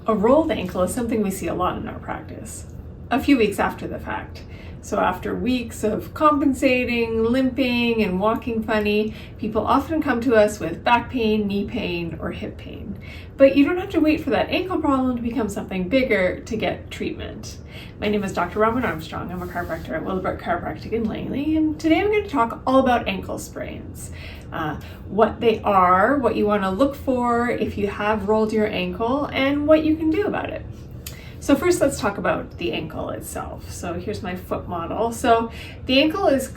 A rolled ankle is something we see a lot in our practice, a few weeks after the fact. So after weeks of compensating, limping, and walking funny, people often come to us with back pain, knee pain, or hip pain. But you don't have to wait for that ankle problem to become something bigger to get treatment. My name is Dr. Armstrong. I'm a chiropractor at Willowbrook Chiropractic in Langley, and today I'm going to talk all about ankle sprains. What they are, what you want to look for if you have rolled your ankle, and what you can do about it. So first, let's talk about the ankle itself. So here's my foot model. So the ankle is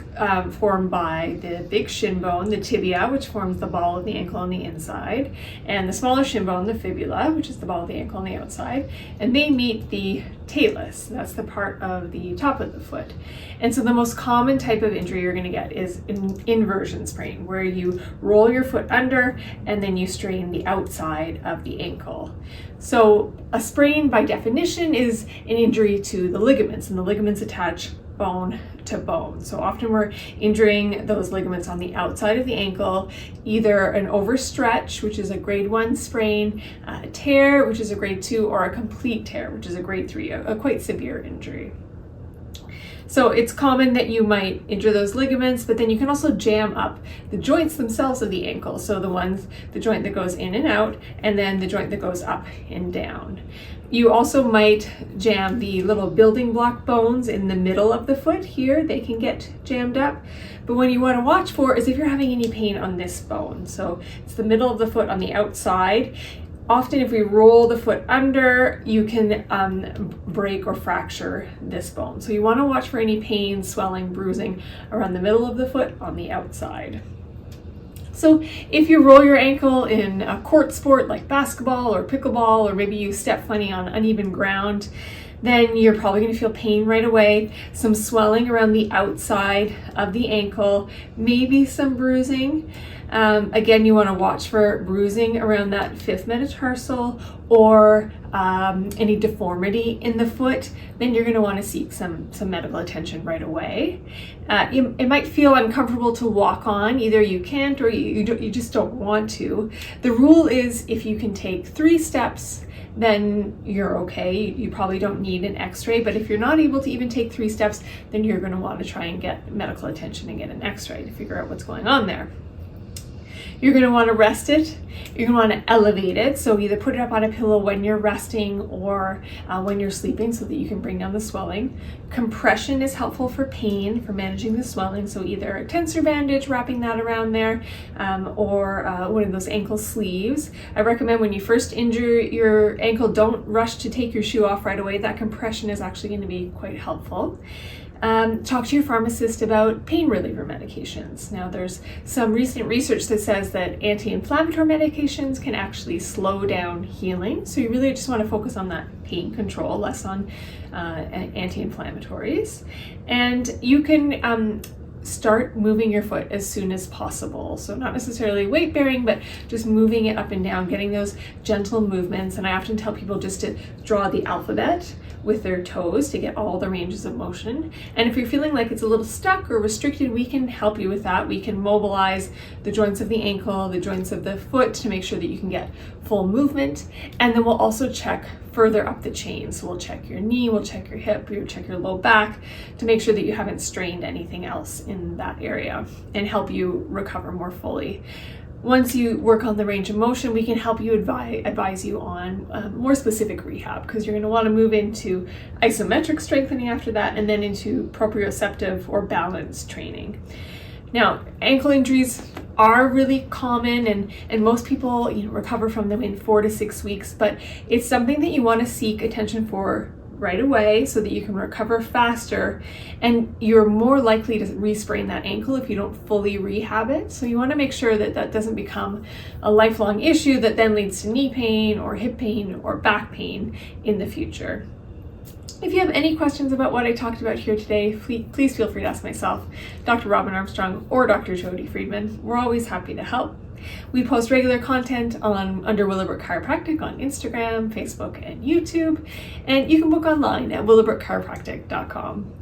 formed by the big shin bone, the tibia, which forms the ball of the ankle on the inside, and the smaller shin bone, the fibula, which is the ball of the ankle on the outside, and they meet the talus. That's the part of the top of the foot. And so the most common type of injury you're going to get is an inversion sprain, where you roll your foot under and then you strain the outside of the ankle. So a sprain, by definition, is an injury to the ligaments, and the ligaments attach bone to bone. So often we're injuring those ligaments on the outside of the ankle, either an overstretch, which is a grade 1 sprain, a tear, which is a grade 2, or a complete tear, which is a grade 3, a quite severe injury. So it's common that you might injure those ligaments, but then you can also jam up the joints themselves of the ankle. So the joint that goes in and out, and then the joint that goes up and down. You also might jam the little building block bones in the middle of the foot here. They can get jammed up. But what you want to watch for is if you're having any pain on this bone. So it's the middle of the foot on the outside. Often if we roll the foot under, you can break or fracture this bone. So you want to watch for any pain, swelling, bruising around the middle of the foot on the outside. So if you roll your ankle in a court sport like basketball or pickleball, or maybe you step funny on uneven ground, then you're probably going to feel pain right away, some swelling around the outside of the ankle, maybe some bruising. Again, you want to watch for bruising around that 5th metatarsal, or any deformity in the foot. Then you're going to want to seek some medical attention right away. It might feel uncomfortable to walk on. Either you can't or you just don't want to. The rule is if you can take 3 steps, then you're okay. You probably don't need an x-ray, but if you're not able to even take 3 steps, then you're going to want to try and get medical attention and get an x-ray to figure out what's going on there. You're going to want to rest it. You're going to want to elevate it. So either put it up on a pillow when you're resting or when you're sleeping, so that you can bring down the swelling. Compression is helpful for pain, for managing the swelling. So either a tensor bandage, wrapping that around there, or one of those ankle sleeves. I recommend when you first injure your ankle, don't rush to take your shoe off right away. That compression is actually going to be quite helpful. Talk to your pharmacist about pain reliever medications. Now, there's some recent research that says that anti-inflammatory medications can actually slow down healing. So you really just want to focus on that pain control, less on anti-inflammatories. And you can start moving your foot as soon as possible. So not necessarily weight bearing, but just moving it up and down, getting those gentle movements. And I often tell people just to draw the alphabet with their toes to get all the ranges of motion. And if you're feeling like it's a little stuck or restricted, we can help you with that. We can mobilize the joints of the ankle, the joints of the foot, to make sure that you can get full movement. And then we'll also check further up the chain. So we'll check your knee, we'll check your hip, we'll check your low back to make sure that you haven't strained anything else in that area, and help you recover more fully. Once you work on the range of motion, we can help you advise you on more specific rehab, because you're going to want to move into isometric strengthening after that, and then into proprioceptive or balance training. Now, ankle injuries are really common, and most people recover from them in 4 to 6 weeks, but it's something that you want to seek attention for right away so that you can recover faster, and you're more likely to re-sprain that ankle if you don't fully rehab it. So you want to make sure that that doesn't become a lifelong issue that then leads to knee pain or hip pain or back pain in the future. If you have any questions about what I talked about here today, please feel free to ask myself, Dr. Robin Armstrong, or Dr. Jody Freedman. We're always happy to help. We post regular content under Willowbrook Chiropractic on Instagram, Facebook, and YouTube, and you can book online at willowbrookchiropractic.com.